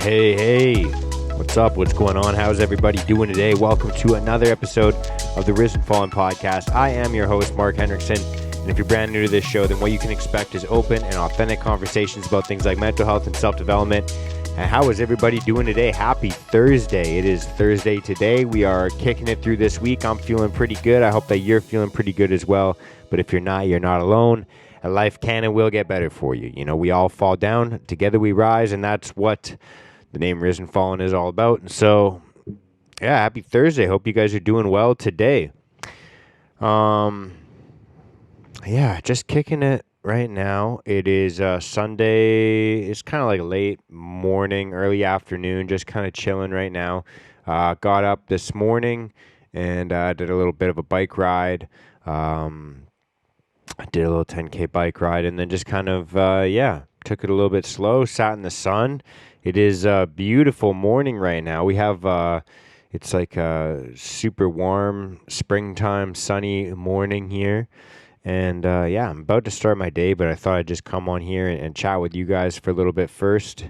Hey, what's up? What's going on? How's everybody doing today? Welcome to another episode of the Risen Fallen podcast. I am your host, Mark Hendrickson, and if you're brand new to this show, then what you can expect is open and authentic conversations about things like mental health and self-development. And how is everybody doing today? Happy Thursday. It is Thursday today. We are kicking it through this week. I'm feeling pretty good. I hope that you're feeling pretty good as well. But if you're not, you're not alone. And life can and will get better for you. You know, we all fall down. Together we rise, and that's what the name Risen Fallen is all about. And so, yeah, happy Thursday. Hope you guys are doing well today. Just kicking it right now. It is Sunday. It's kind of like late morning, early afternoon, just kind of chilling right now. Got up this morning and did a little bit of a bike ride. I did a little 10K bike ride and then just kind of, took it a little bit slow, sat in the sun. It is a beautiful morning right now. We have, it's like a super warm springtime sunny morning here. And I'm about to start my day, but I thought I'd just come on here and chat with you guys for a little bit first.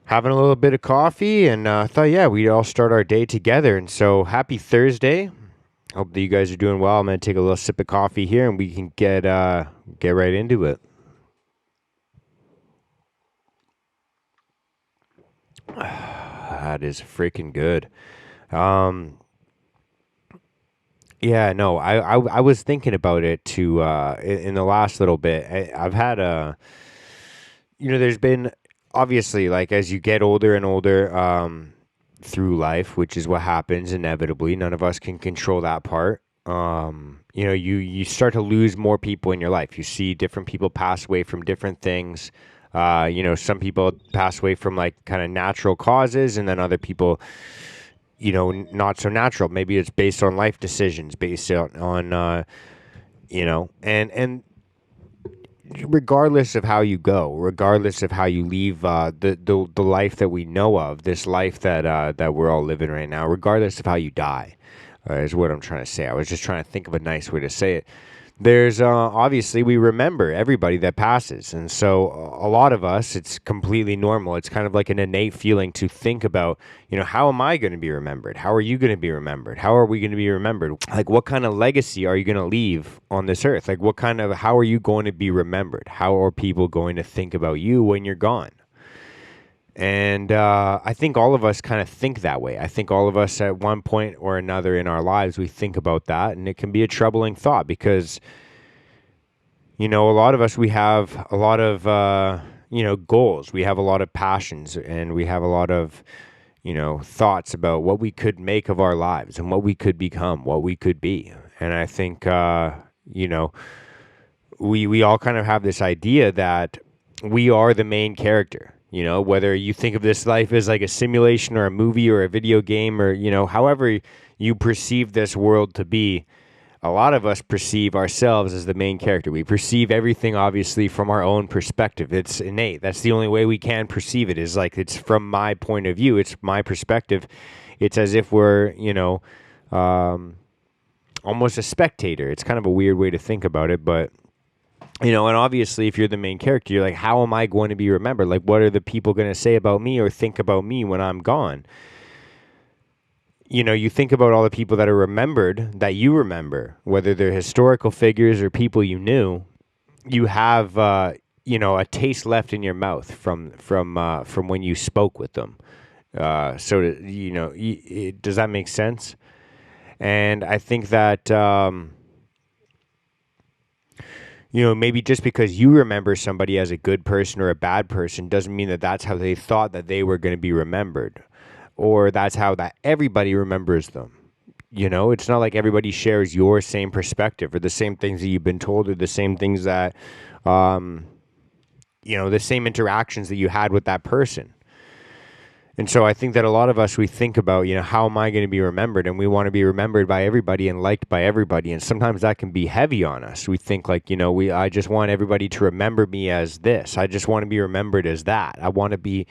Having a little bit of coffee, and I thought, we'd all start our day together. And so, happy Thursday. Hope that you guys are doing well. I'm going to take a little sip of coffee here, and we can get right into it. That is freaking good. I was thinking about it too in the last little bit. I've had there's been obviously, like, as you get older and older through life, which is what happens inevitably. None of us can control that part. You start to lose more people in your life. You see different people pass away from different things. Some people pass away from like kind of natural causes, and then other people, not so natural. Maybe it's based on life decisions, based on and regardless of how you go, regardless of how you leave the life that we know of, this life that we're all living right now, regardless of how you die, is what I'm trying to say. I was just trying to think of a nice way to say it. There's obviously, we remember everybody that passes. And so a lot of us, it's completely normal. It's kind of like an innate feeling to think about, how am I going to be remembered? How are you going to be remembered? How are we going to be remembered? Like, what kind of legacy are you going to leave on this earth? Like, how are you going to be remembered? How are people going to think about you when you're gone? And I think all of us kind of think that way. I think all of us at one point or another in our lives, we think about that. And it can be a troubling thought because, a lot of us, we have a lot of, goals. We have a lot of passions, and we have a lot of, thoughts about what we could make of our lives and what we could become, what we could be. And I think, we all kind of have this idea that we are the main character. Whether you think of this life as like a simulation or a movie or a video game or, however you perceive this world to be, a lot of us perceive ourselves as the main character. We perceive everything, obviously, from our own perspective. It's innate. That's the only way we can perceive it, is like, it's from my point of view. It's my perspective. It's as if we're, almost a spectator. It's kind of a weird way to think about it, but and obviously if you're the main character, you're like, how am I going to be remembered? Like, what are the people going to say about me or think about me when I'm gone? You think about all the people that are remembered, that you remember, whether they're historical figures or people you knew, you have, a taste left in your mouth from when you spoke with them. Does that make sense? And I think that, maybe just because you remember somebody as a good person or a bad person doesn't mean that that's how they thought that they were going to be remembered, or that's how that everybody remembers them. It's not like everybody shares your same perspective or the same things that you've been told or the same things that, the same interactions that you had with that person. And so I think that a lot of us, we think about, how am I going to be remembered? And we want to be remembered by everybody and liked by everybody. And sometimes that can be heavy on us. We think like, I just want everybody to remember me as this. I just want to be remembered as that. I want to be,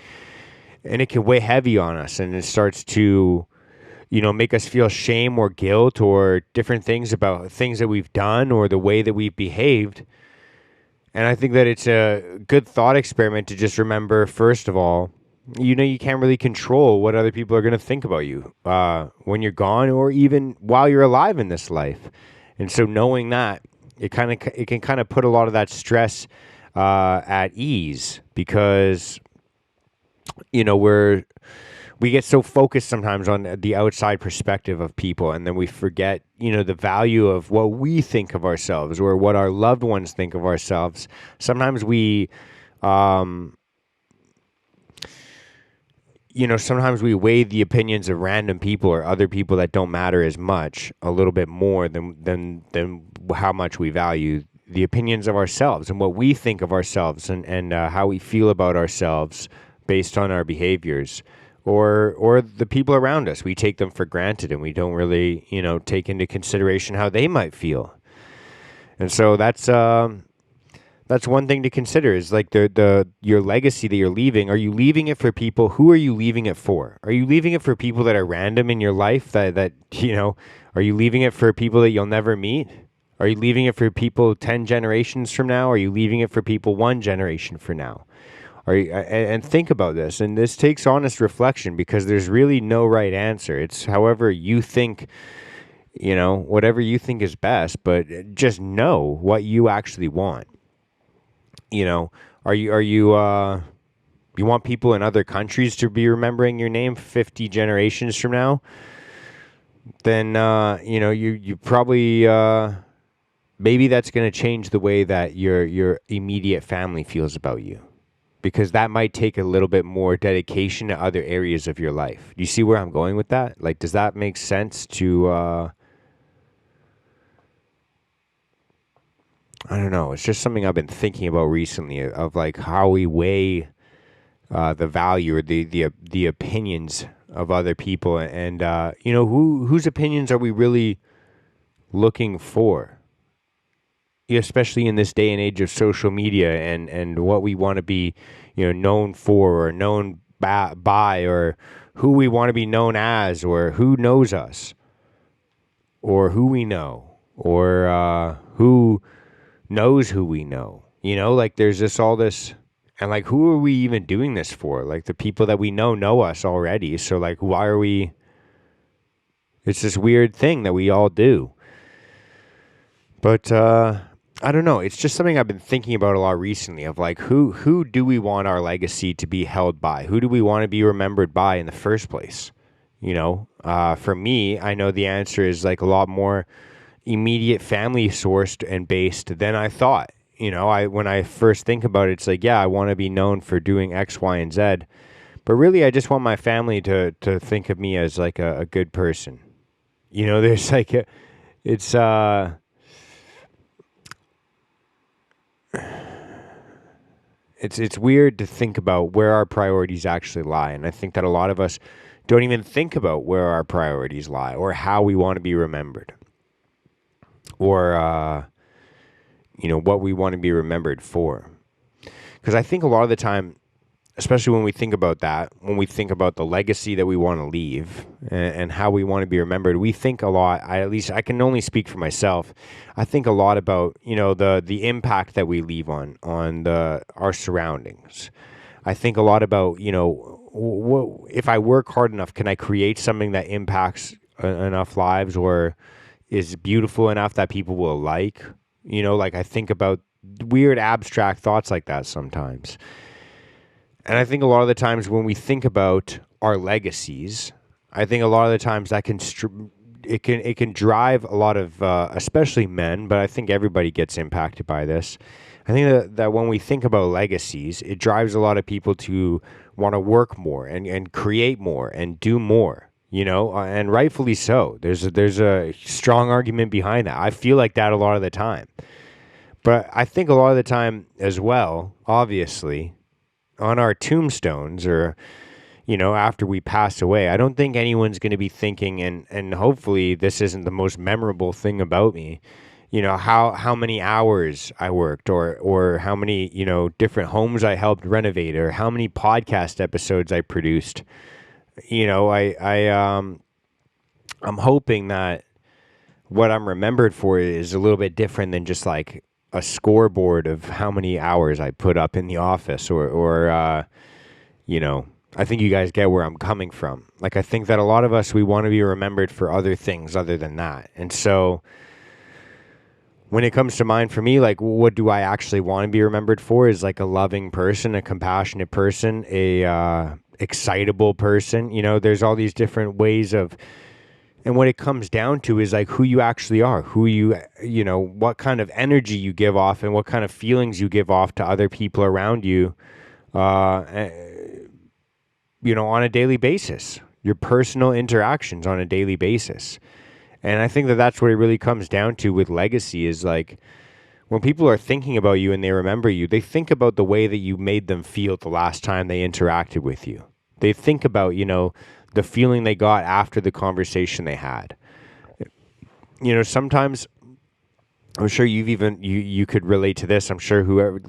and it can weigh heavy on us. And it starts to, make us feel shame or guilt or different things about things that we've done or the way that we've behaved. And I think that it's a good thought experiment to just remember, first of all, you can't really control what other people are going to think about you when you're gone, or even while you're alive in this life. And so knowing that, it can kind of put a lot of that stress at ease, because we get so focused sometimes on the outside perspective of people, and then we forget the value of what we think of ourselves, or what our loved ones think of ourselves. Sometimes um, sometimes we weigh the opinions of random people or other people that don't matter as much a little bit more than how much we value the opinions of ourselves and what we think of ourselves, and how we feel about ourselves based on our behaviors, or the people around us. We take them for granted, and we don't really take into consideration how they might feel. And so that's one thing to consider, is like the your legacy that you're leaving. Are you leaving it for people? Who are you leaving it for? Are you leaving it for people that are random in your life, that are you leaving it for people that you'll never meet? Are you leaving it for people 10 generations from now? Are you leaving it for people 1 generation from now? And think about this, and this takes honest reflection, because there's really no right answer. It's however you think, whatever you think is best, but just know what you actually want. Are you you want people in other countries to be remembering your name 50 generations from now? Then you probably maybe that's going to change the way that your immediate family feels about you, because that might take a little bit more dedication to other areas of your life. Do you see where I'm going with that? Like, does that make sense to I don't know. It's just something I've been thinking about recently, of like how we weigh the value, or the opinions of other people, and whose opinions are we really looking for, especially in this day and age of social media, and what we want to be known for, or known by, or who we want to be known as, or who knows us, or who we know, or who knows who we know. Like there's all this, and like, who are we even doing this for? Like, the people that we know us already. So like, why are we? It's this weird thing that we all do. But I don't know. It's just something I've been thinking about a lot recently, of like, who do we want our legacy to be held by? Who do we want to be remembered by in the first place? For me, I know the answer is like a lot more immediate family sourced and based than I thought. When I first think about it, it's like, yeah, I want to be known for doing X, Y, and Z. But really, I just want my family to think of me as like a good person. There's like it's it's weird to think about where our priorities actually lie, and I think that a lot of us don't even think about where our priorities lie, or how we want to be remembered, or what we want to be remembered for. Because I think a lot of the time, especially when we think about that, when we think about the legacy that we want to leave, and how we want to be remembered, we think a lot. At least I can only speak for myself. I think a lot about the impact that we leave on our surroundings. I think a lot about if I work hard enough, can I create something that impacts enough lives, or is beautiful enough that people will like? Like, I think about weird abstract thoughts like that sometimes. And I think a lot of the times when we think about our legacies, I think a lot of the times that it can drive a lot of especially men, but I think everybody gets impacted by this. I think that when we think about legacies, it drives a lot of people to want to work more, and create more, and do more. And rightfully so. There's a strong argument behind that. I feel like that a lot of the time. But I think a lot of the time as well, obviously, on our tombstones, or after we pass away, I don't think anyone's going to be thinking, and hopefully this isn't the most memorable thing about me, how many hours I worked, or how many different homes I helped renovate, or how many podcast episodes I produced. I'm hoping that what I'm remembered for is a little bit different than just like a scoreboard of how many hours I put up in the office, or I think you guys get where I'm coming from. Like, I think that a lot of us, we want to be remembered for other things other than that. And so when it comes to mind for me, like, what do I actually want to be remembered for is like a loving person, a compassionate person, a excitable person. You know, there's all these different ways of, and what it comes down to is like who you actually are, who you know, what kind of energy you give off and what kind of feelings you give off to other people around you, you know, on a daily basis, your personal interactions on a daily basis. And I think that that's what it really comes down to with legacy is like when people are thinking about you and they remember you, they think about the way that you made them feel the last time they interacted with you. They think about, you know, the feeling they got after the conversation they had. You know, sometimes I'm sure you could relate to this. I'm sure whoever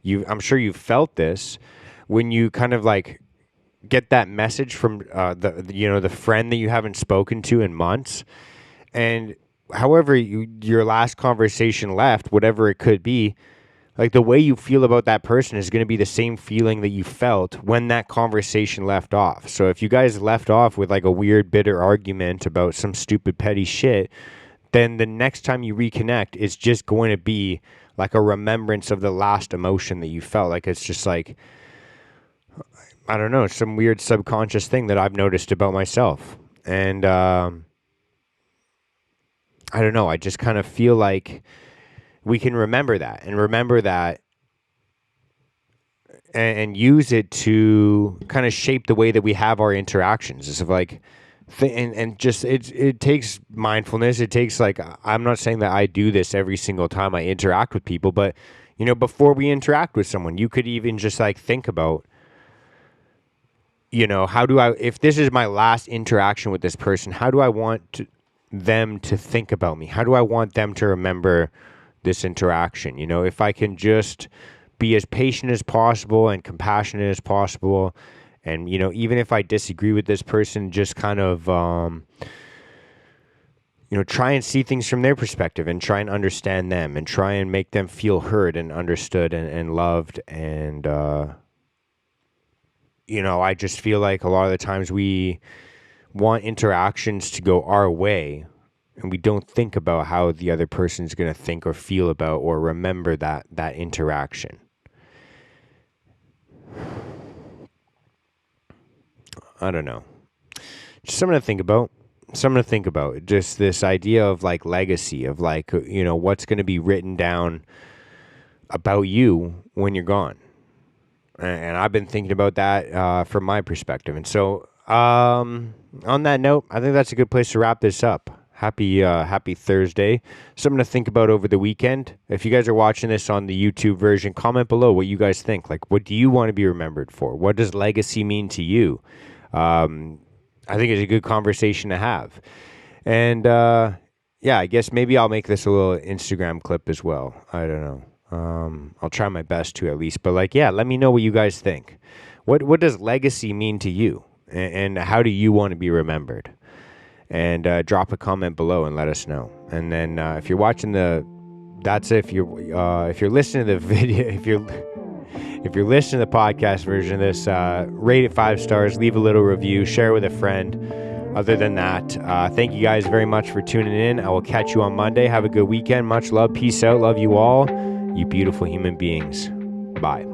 I'm sure you've felt this when you kind of like get that message from the friend that you haven't spoken to in months, and however your last conversation left, whatever it could be, like the way you feel about that person is going to be the same feeling that you felt when that conversation left off. So if you guys left off with like a weird bitter argument about some stupid petty shit, then the next time you reconnect, it's just going to be like a remembrance of the last emotion that you felt. Like it's just like, I don't know, some weird subconscious thing that I've noticed about myself. And I don't know, I just kind of feel like we can remember that and use it to kind of shape the way that we have our interactions. It's like, and just it takes mindfulness. It takes like, I'm not saying that I do this every single time I interact with people, but you know, before we interact with someone, you could even just like think about, you know, if this is my last interaction with this person, how do I want them to think about me? How do I want them to remember this interaction? You know, if I can just be as patient as possible and compassionate as possible, and, you know, even if I disagree with this person, just kind of, you know, try and see things from their perspective and try and understand them and try and make them feel heard and understood and loved. And, you know, I just feel like a lot of the times we want interactions to go our way and we don't think about how the other person's going to think or feel about or remember that interaction. I don't know. Just something to think about. Just this idea of like legacy, of like, you know, what's going to be written down about you when you're gone. And I've been thinking about that from my perspective. And so on that note, I think that's a good place to wrap this up. Happy Thursday. Something to think about over the weekend. If you guys are watching this on the YouTube version, comment below what you guys think. Like, what do you want to be remembered for? What does legacy mean to you? I think it's a good conversation to have. And yeah, I guess maybe I'll make this a little Instagram clip as well. I don't know. I'll try my best to at least. But like, yeah, let me know what you guys think. What does legacy mean to you? And how do you want to be remembered? And drop a comment below and let us know. And then if you're watching that's it. If you're listening to the video, if you're listening to the podcast version of this, rate it 5 stars, leave a little review, share with a friend. Other than that, thank you guys very much for tuning in. I will catch you on Monday. Have a good weekend. Much love. Peace out. Love you all. You beautiful human beings. Bye.